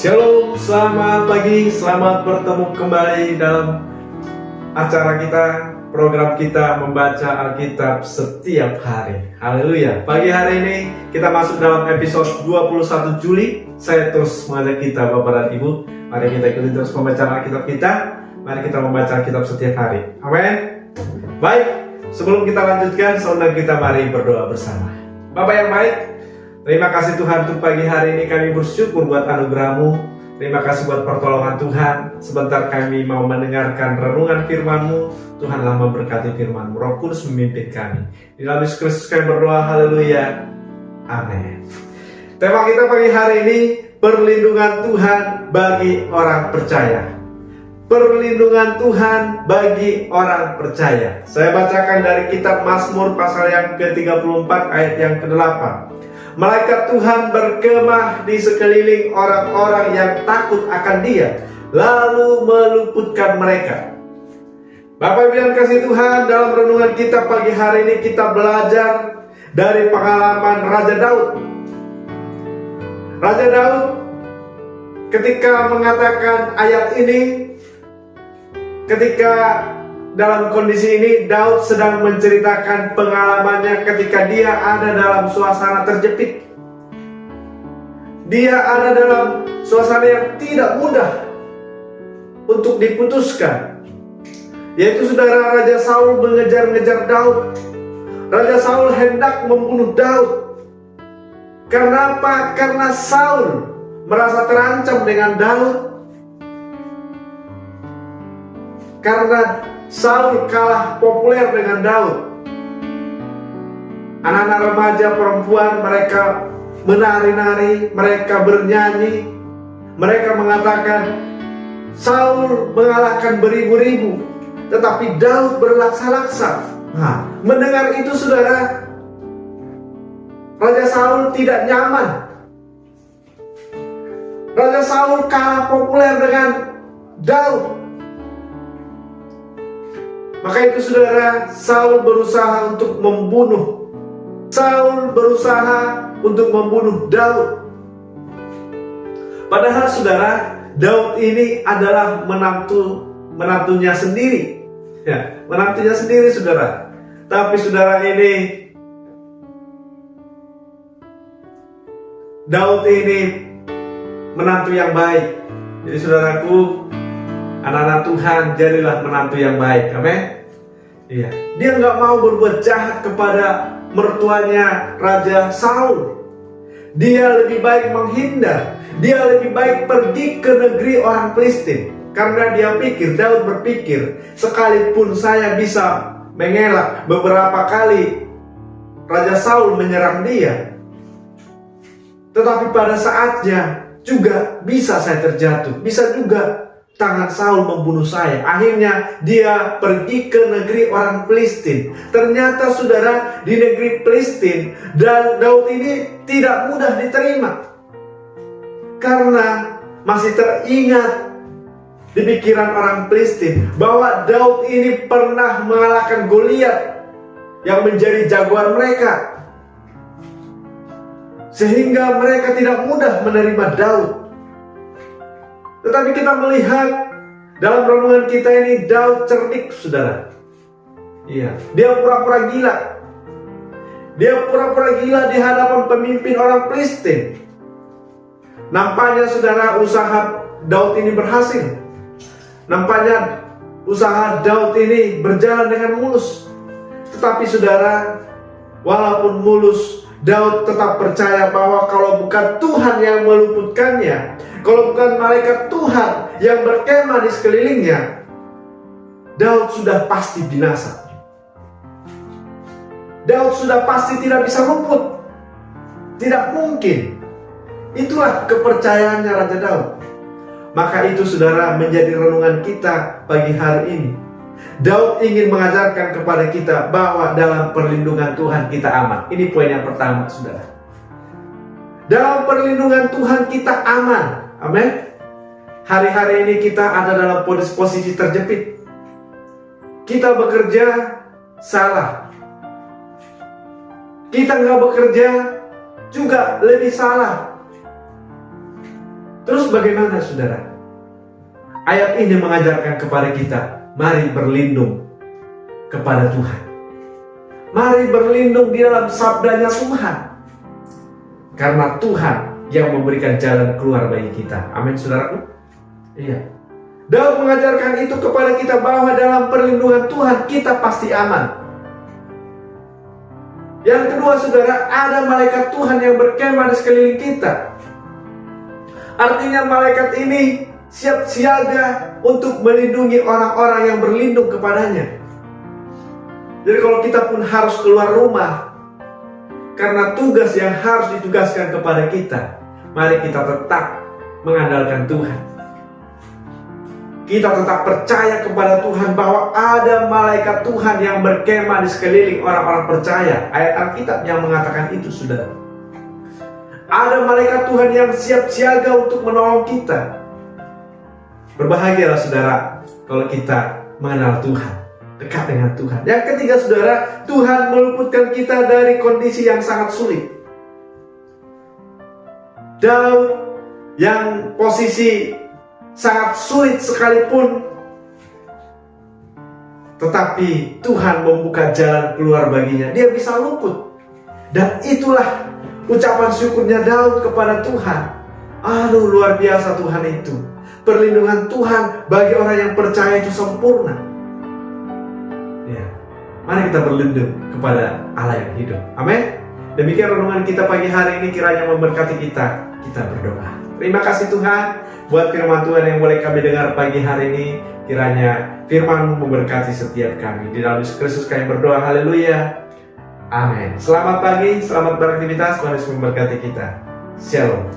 Shalom, selamat pagi, selamat bertemu kembali dalam acara kita, program kita membaca Alkitab setiap hari. Haleluya. Pagi hari ini kita masuk dalam episode 21 Juli. Saya terus mengajak kita Bapak dan Ibu, mari kita ikuti terus pembacaan Alkitab kita. Mari kita membaca Alkitab setiap hari. Amin. Baik, sebelum kita lanjutkan, saudara kita mari berdoa bersama. Bapak yang baik, terima kasih Tuhan untuk pagi hari ini kami bersyukur buat anugerah-Mu. Terima kasih buat pertolongan Tuhan. Sebentar kami mau mendengarkan renungan firman-Mu. Tuhanlah memberkati firman-Mu. Roh Kudus memimpin kami. Di dalam Yesus Kristus kami berdoa. Haleluya. Amin. Tema kita pagi hari ini, perlindungan Tuhan bagi orang percaya. Perlindungan Tuhan bagi orang percaya. Saya bacakan dari kitab Mazmur pasal yang ke-34 ayat yang ke-8. Malaikat Tuhan berkemah di sekeliling orang-orang yang takut akan Dia, lalu meluputkan mereka. Bapak Ibu yang kasih Tuhan, dalam renungan kita pagi hari ini kita belajar dari pengalaman Raja Daud. Raja Daud ketika mengatakan ayat ini, ketika dalam kondisi ini Daud sedang menceritakan pengalamannya ketika dia ada dalam suasana terjepit. Dia ada dalam suasana yang tidak mudah untuk diputuskan. Yaitu saudara, Raja Saul mengejar-ngejar Daud. Raja Saul hendak membunuh Daud. Karena apa? Karena Saul merasa terancam dengan Daud. Karena Saul kalah populer dengan Daud. Anak-anak remaja perempuan mereka menari-nari, mereka bernyanyi, mereka mengatakan Saul mengalahkan beribu-ribu, tetapi Daud berlaksa-laksa. Nah, mendengar itu saudara, Raja Saul tidak nyaman. Raja Saul kalah populer dengan Daud. Maka itu saudara, Saul berusaha untuk membunuh. Saul berusaha untuk membunuh Daud. Padahal saudara, Daud ini adalah menantunya sendiri. Ya, menantunya sendiri saudara. Tapi saudara ini, Daud ini menantu yang baik. Jadi saudaraku, anak-anak Tuhan, jadilah menantu yang baik. Amin. Iya. Dia nggak mau berbuat jahat kepada mertuanya Raja Saul. Dia lebih baik menghindar. Dia lebih baik pergi ke negeri orang Filistin. Karena dia pikir, Daud berpikir, sekalipun saya bisa mengelak beberapa kali Raja Saul menyerang dia, tetapi pada saatnya juga bisa saya terjatuh. Bisa juga tangan Saul membunuh saya. Akhirnya dia pergi ke negeri orang Filistin. Ternyata saudara, di negeri Filistin dan Daud ini tidak mudah diterima. Karena masih teringat di pikiran orang Filistin bahwa Daud ini pernah mengalahkan Goliat yang menjadi jagoan mereka. Sehingga mereka tidak mudah menerima Daud. Tetapi kita melihat dalam renungan kita ini Daud cerdik saudara. Iya, dia pura-pura gila. Dia pura-pura gila di hadapan pemimpin orang Filistin. Nampaknya saudara, usaha Daud ini berhasil. Nampaknya usaha Daud ini berjalan dengan mulus. Tetapi saudara, walaupun mulus, Daud tetap percaya bahwa kalau bukan Tuhan yang meluputkannya, kalau bukan malaikat Tuhan yang berkemah di sekelilingnya, Daud sudah pasti binasa. Daud sudah pasti tidak bisa luput. Tidak mungkin. Itulah kepercayaannya Raja Daud. Maka itu saudara menjadi renungan kita pagi hari ini. Daud ingin mengajarkan kepada kita bahwa dalam perlindungan Tuhan kita aman. Ini poin yang pertama saudara. Dalam perlindungan Tuhan kita aman. Amin. Hari-hari ini kita ada dalam posisi terjepit. Kita bekerja salah. Kita nggak bekerja juga lebih salah. Terus bagaimana saudara? Ayat ini mengajarkan kepada kita, mari berlindung kepada Tuhan. Mari berlindung di dalam sabdanya Tuhan. Karena Tuhan yang memberikan jalan keluar bagi kita. Amin saudaraku. Iya. Daud mengajarkan itu kepada kita bahwa dalam perlindungan Tuhan kita pasti aman. Yang kedua saudara, ada malaikat Tuhan yang berkemah di sekeliling kita. Artinya malaikat ini siap siaga untuk melindungi orang-orang yang berlindung kepadanya. Jadi kalau kita pun harus keluar rumah karena tugas yang harus ditugaskan kepada kita, mari kita tetap mengandalkan Tuhan. Kita tetap percaya kepada Tuhan bahwa ada malaikat Tuhan yang berkemah di sekeliling orang-orang percaya. Ayat Alkitab yang mengatakan itu, saudara. Ada malaikat Tuhan yang siap siaga untuk menolong kita. Berbahagialah saudara kalau kita mengenal Tuhan, dekat dengan Tuhan. Yang ketiga saudara, Tuhan meluputkan kita dari kondisi yang sangat sulit. Daud yang posisi sangat sulit sekalipun, tetapi Tuhan membuka jalan keluar baginya. Dia bisa luput. Dan itulah ucapan syukurnya Daud kepada Tuhan. Aduh, luar biasa Tuhan itu. Perlindungan Tuhan bagi orang yang percaya itu sempurna. Ya, mari kita berlindung kepada Allah yang hidup. Amin. Demikian renungan kita pagi hari ini, kiranya memberkati kita. Kita berdoa. Terima kasih Tuhan buat firman Tuhan yang boleh kami dengar pagi hari ini. Kiranya firman-Mu memberkati setiap kami. Di dalam Yesus Kristus kami berdoa. Haleluya. Amin. Selamat pagi, selamat beraktivitas. Tuhan Yesus memberkati kita. Shalom.